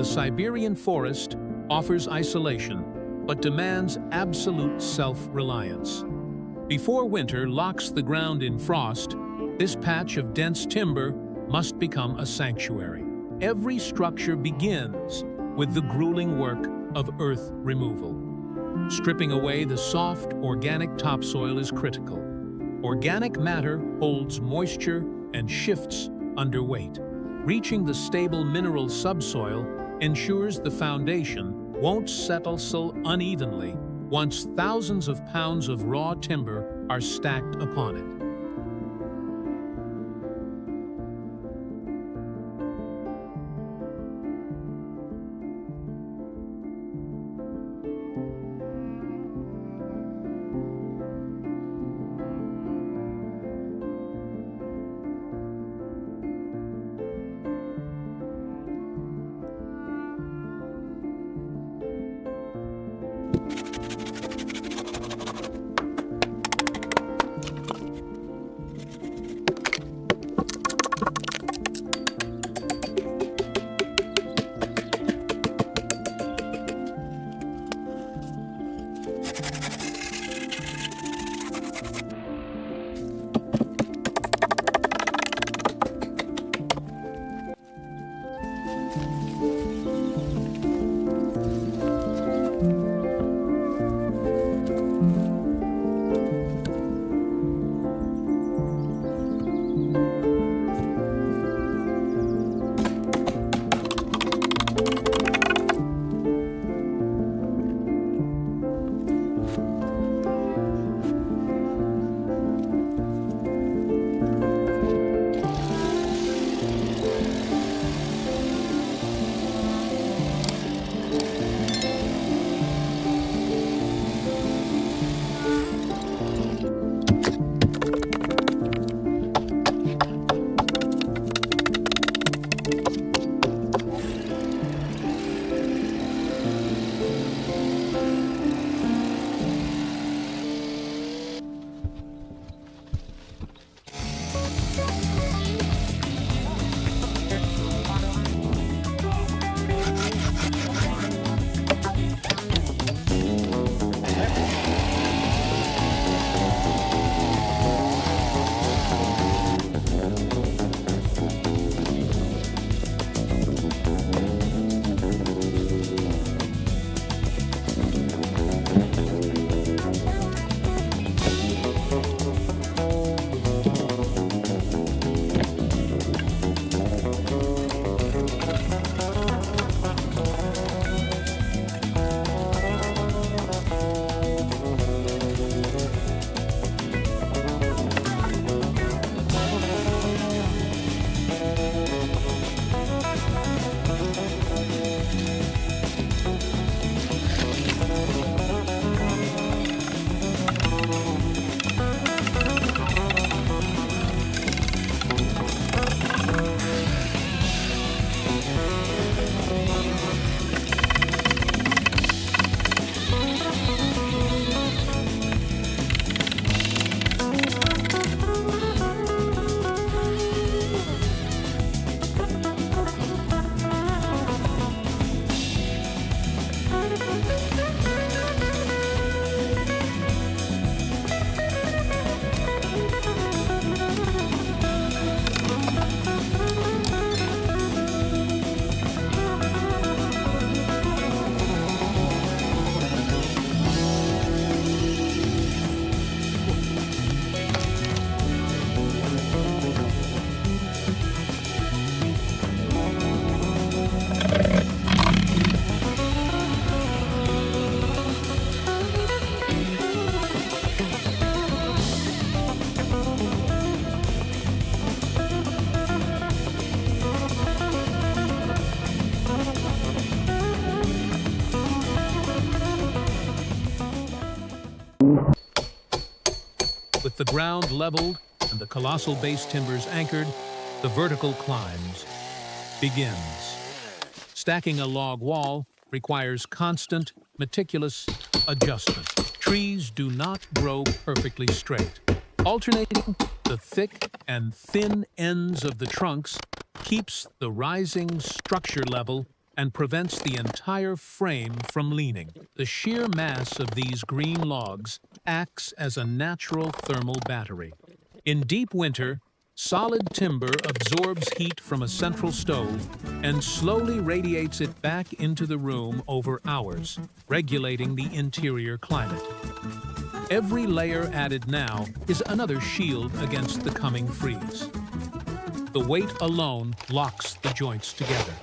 The Siberian forest offers isolation, but demands absolute self-reliance. Before winter locks the ground in frost, this patch of dense timber must become a sanctuary. Every structure begins with the grueling work of earth removal. Stripping away the soft, organic topsoil is critical. Organic matter holds moisture and shifts under weight. Reaching the stable mineral subsoil ensures the foundation won't settle so unevenly once thousands of pounds of raw timber are stacked upon it. With the ground leveled and the colossal base timbers anchored, the vertical climbs begins. Stacking a log wall requires constant, meticulous adjustment. Trees do not grow perfectly straight. Alternating the thick and thin ends of the trunks keeps the rising structure level and prevents the entire frame from leaning. The sheer mass of these green logs acts as a natural thermal battery. In deep winter, solid timber absorbs heat from a central stove and slowly radiates it back into the room over hours, regulating the interior climate. Every layer added now is another shield against the coming freeze. The weight alone locks the joints together.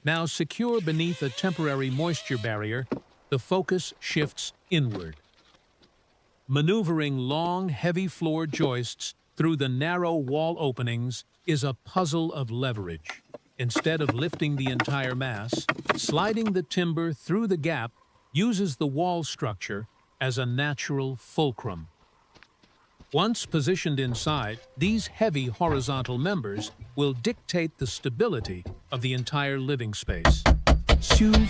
Now secure beneath a temporary moisture barrier, the focus shifts inward. Maneuvering long, heavy floor joists through the narrow wall openings is a puzzle of leverage. Instead of lifting the entire mass, sliding the timber through the gap uses the wall structure as a natural fulcrum. Once positioned inside, these heavy horizontal members will dictate the stability of the entire living space. Soothe.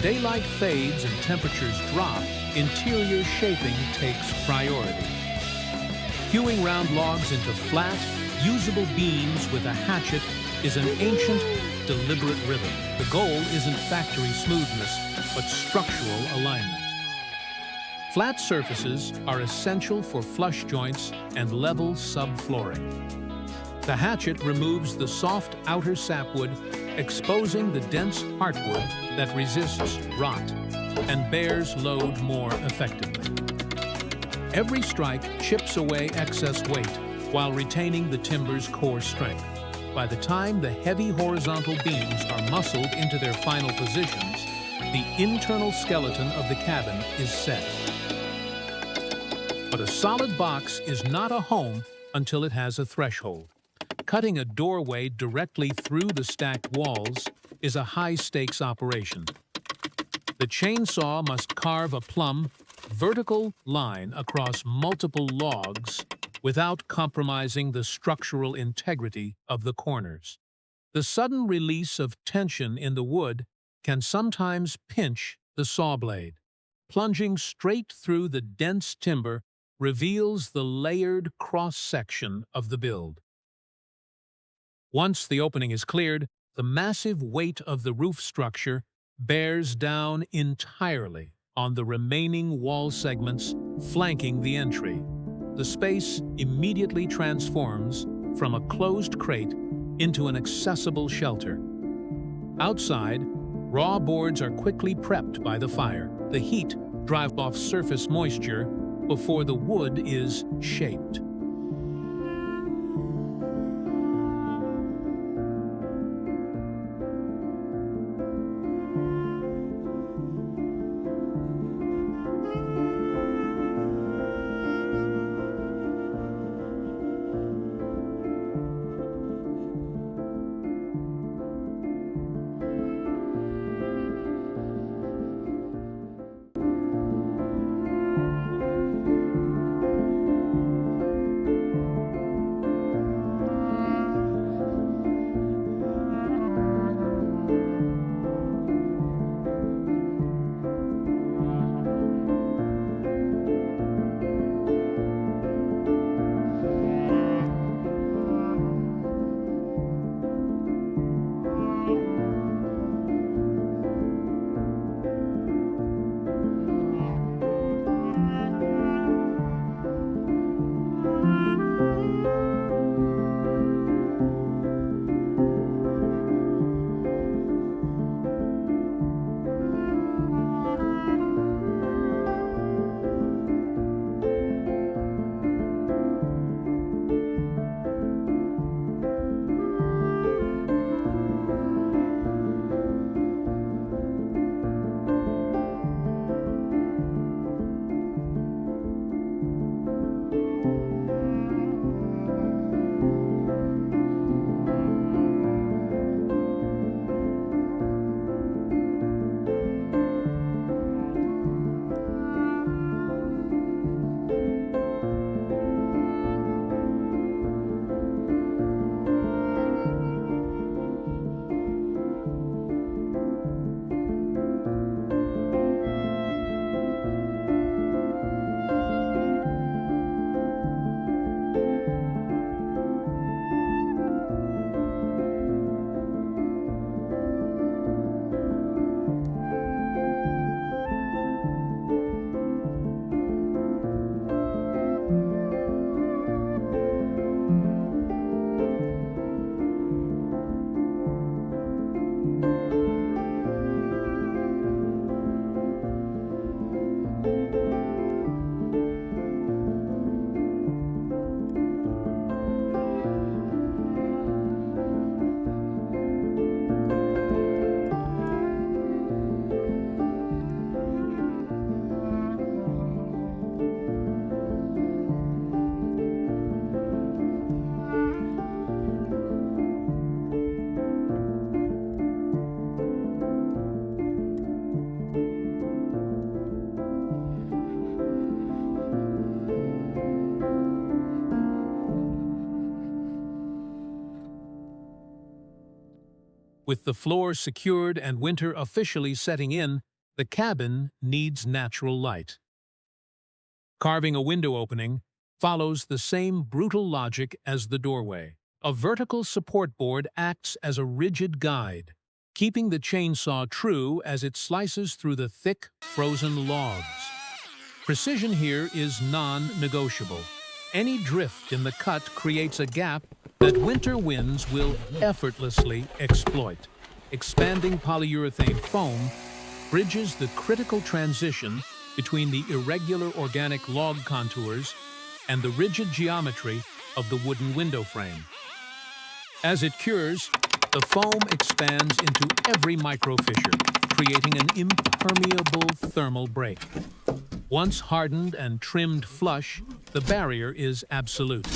daylight fades and temperatures drop, interior shaping takes priority. Hewing round logs into flat, usable beams with a hatchet is an ancient, deliberate rhythm. The goal isn't factory smoothness, but structural alignment. Flat surfaces are essential for flush joints and level subflooring. The hatchet removes the soft outer sapwood, exposing the dense heartwood that resists rot and bears load more effectively. Every strike chips away excess weight while retaining the timber's core strength. By the time the heavy horizontal beams are muscled into their final positions, the internal skeleton of the cabin is set. But a solid box is not a home until it has a threshold. Cutting a doorway directly through the stacked walls is a high-stakes operation. The chainsaw must carve a plumb, vertical line across multiple logs without compromising the structural integrity of the corners. The sudden release of tension in the wood can sometimes pinch the saw blade. Plunging straight through the dense timber reveals the layered cross-section of the build. Once the opening is cleared, the massive weight of the roof structure bears down entirely on the remaining wall segments flanking the entry. The space immediately transforms from a closed crate into an accessible shelter. Outside, raw boards are quickly prepped by the fire. The heat drives off surface moisture before the wood is shaped. With the floor secured and winter officially setting in, The cabin needs natural light. Carving a window opening follows the same brutal logic as the doorway. A vertical support board acts as a rigid guide, keeping the chainsaw true as it slices through the thick, frozen logs. Precision here is non-negotiable. Any drift in the cut creates a gap that winter winds will effortlessly exploit. Expanding polyurethane foam bridges the critical transition between the irregular organic log contours and the rigid geometry of the wooden window frame. As it cures, the foam expands into every microfissure, creating an impermeable thermal break. Once hardened and trimmed flush, the barrier is absolute.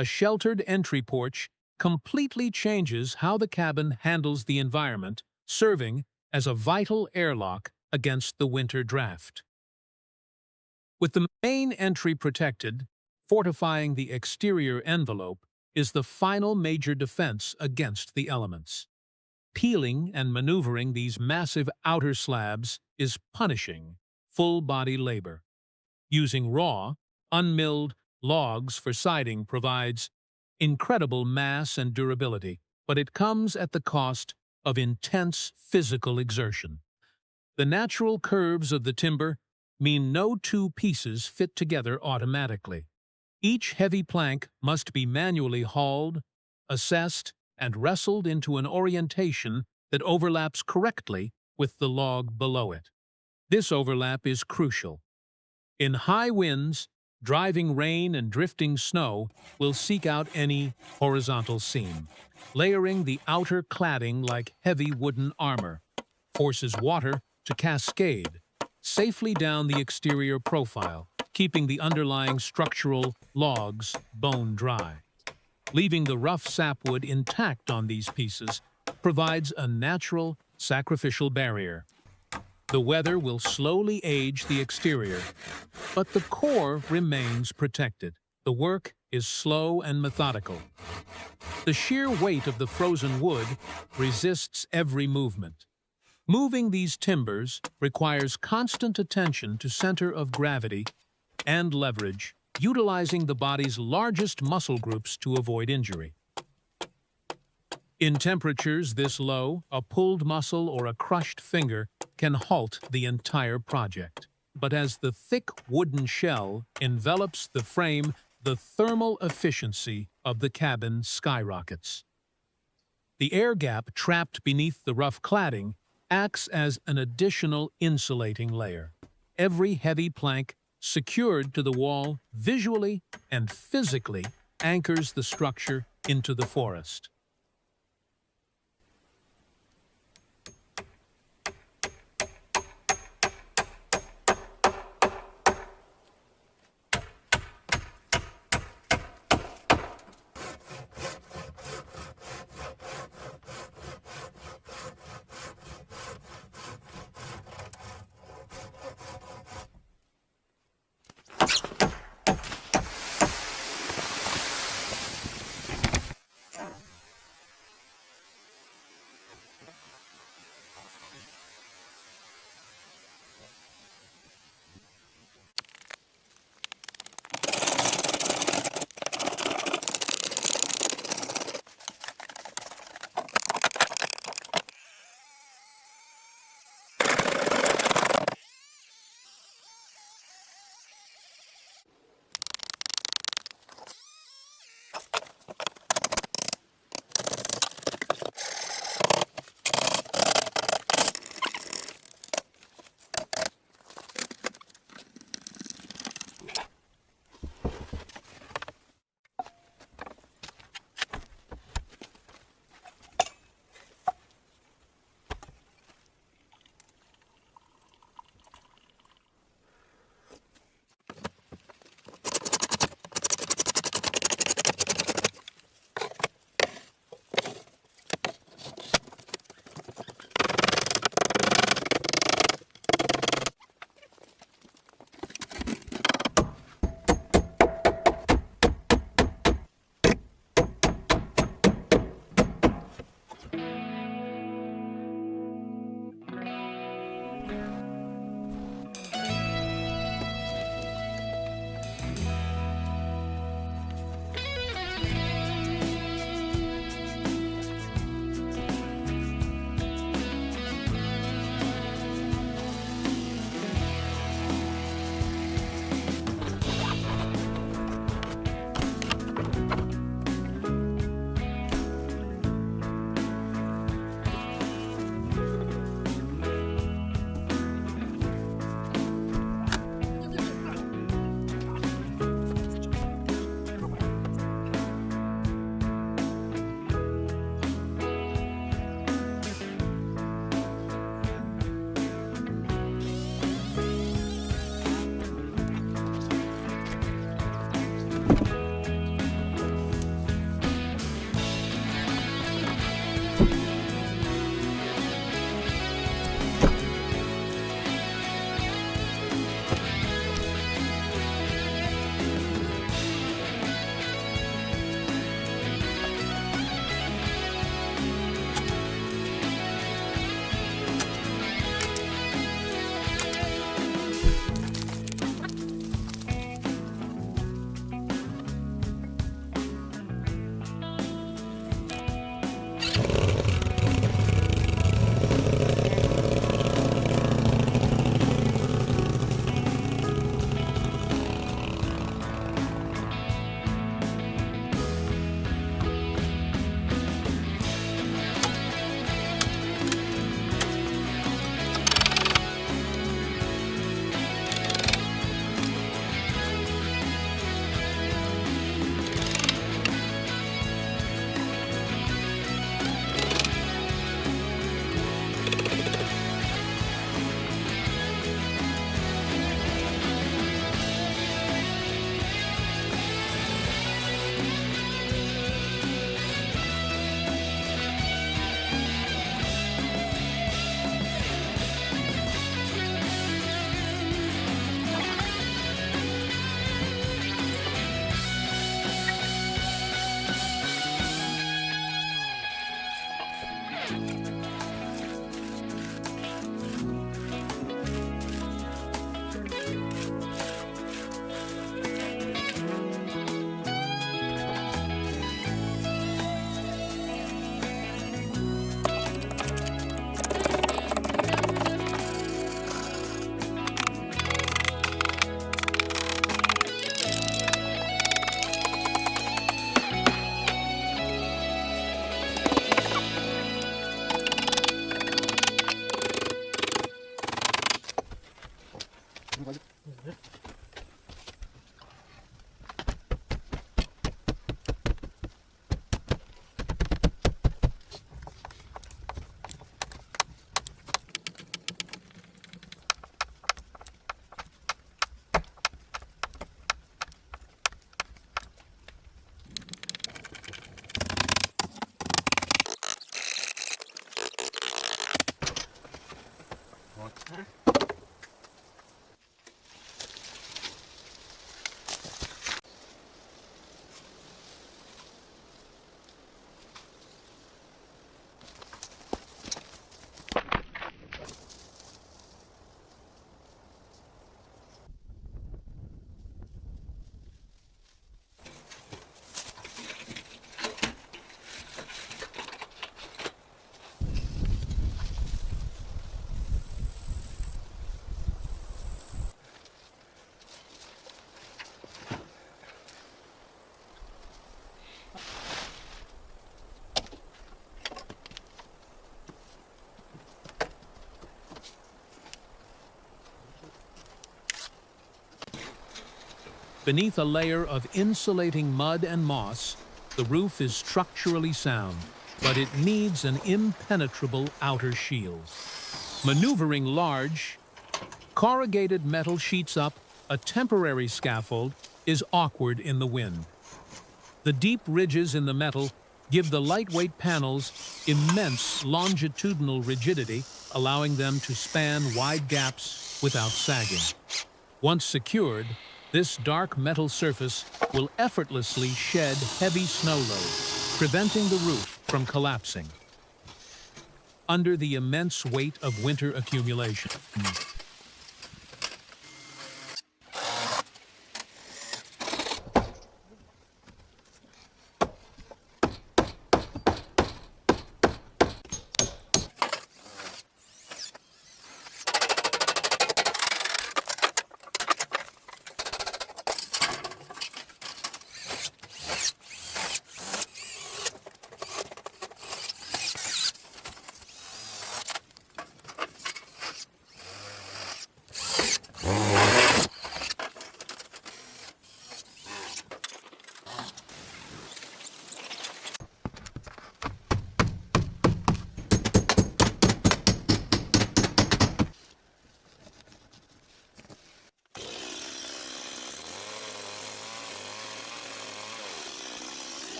A sheltered entry porch completely changes how the cabin handles the environment, serving as a vital airlock against the winter draft. With the main entry protected, fortifying the exterior envelope is the final major defense against the elements. Peeling and maneuvering these massive outer slabs is punishing, full-body labor. Using raw, unmilled logs for siding provides incredible mass and durability, but it comes at the cost of intense physical exertion. The natural curves of the timber mean no two pieces fit together automatically. Each heavy plank must be manually hauled, assessed, and wrestled into an orientation that overlaps correctly with the log below it. This overlap is crucial. In high winds, driving rain and drifting snow will seek out any horizontal seam. Layering the outer cladding like heavy wooden armor forces water to cascade safely down the exterior profile, keeping the underlying structural logs bone dry. Leaving the rough sapwood intact on these pieces provides a natural, sacrificial barrier. The weather will slowly age the exterior, but the core remains protected. The work is slow and methodical. The sheer weight of the frozen wood resists every movement. Moving these timbers requires constant attention to center of gravity and leverage, utilizing the body's largest muscle groups to avoid injury. In temperatures this low, a pulled muscle or a crushed finger can halt the entire project. But as the thick wooden shell envelops the frame, the thermal efficiency of the cabin skyrockets. The air gap trapped beneath the rough cladding acts as an additional insulating layer. Every heavy plank secured to the wall visually and physically anchors the structure into the forest. Beneath a layer of insulating mud and moss, the roof is structurally sound, but it needs an impenetrable outer shield. Maneuvering large, corrugated metal sheets up a temporary scaffold is awkward in the wind. The deep ridges in the metal give the lightweight panels immense longitudinal rigidity, allowing them to span wide gaps without sagging. Once secured, this dark metal surface will effortlessly shed heavy snow load, preventing the roof from collapsing. Under the immense weight of winter accumulation,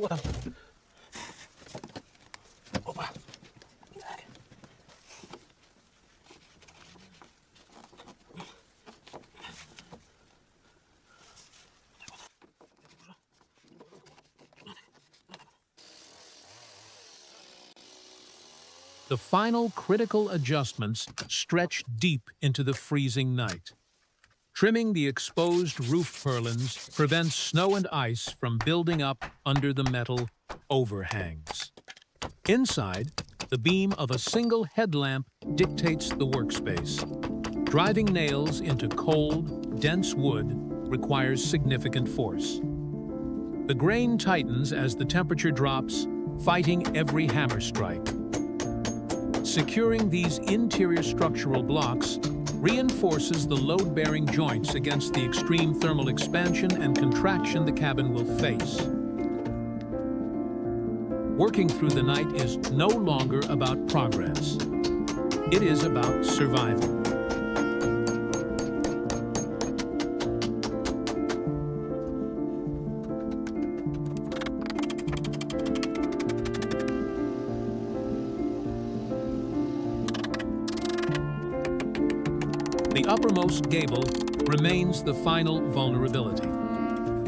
Вот он. Опа. Так. The final critical adjustments stretch deep into the freezing night. Trimming the exposed roof purlins prevents snow and ice from building up under the metal overhangs. Inside, the beam of a single headlamp dictates the workspace. Driving nails into cold, dense wood requires significant force. The grain tightens as the temperature drops, fighting every hammer strike. Securing these interior structural blocks reinforces the load-bearing joints against the extreme thermal expansion and contraction the cabin will face. Working through the night is no longer about progress. It is about survival. The uppermost gable remains the final vulnerability.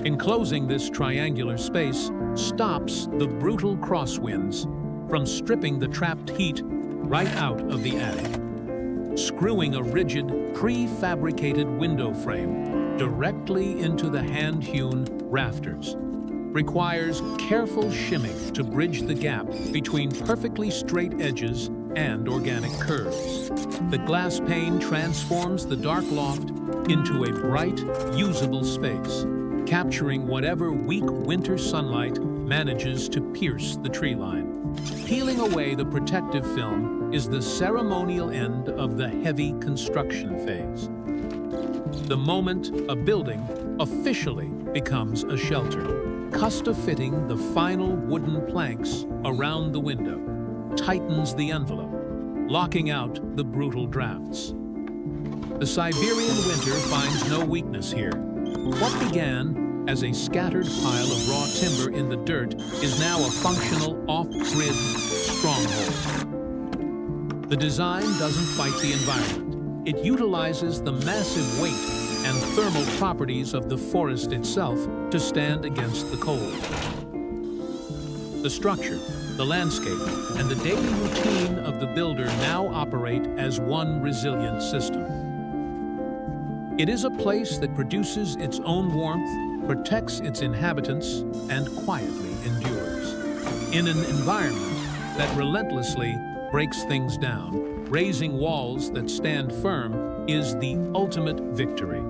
Enclosing this triangular space stops the brutal crosswinds from stripping the trapped heat right out of the attic. Screwing a rigid, prefabricated window frame directly into the hand-hewn rafters requires careful shimming to bridge the gap between perfectly straight edges and organic curves. The glass pane transforms the dark loft into a bright, usable space, capturing whatever weak winter sunlight manages to pierce the tree line. Peeling away the protective film is the ceremonial end of the heavy construction phase. The moment a building officially becomes a shelter. Custom-fitting the final wooden planks around the window tightens the envelope, locking out the brutal drafts. The Siberian winter finds no weakness here. What began as a scattered pile of raw timber in the dirt is now a functional off-grid stronghold. The design doesn't fight the environment. It utilizes the massive weight and thermal properties of the forest itself to stand against the cold. The structure, the landscape, and the daily routine of the builder now operate as one resilient system. It is a place that produces its own warmth, protects its inhabitants, and quietly endures. In an environment that relentlessly breaks things down, raising walls that stand firm is the ultimate victory.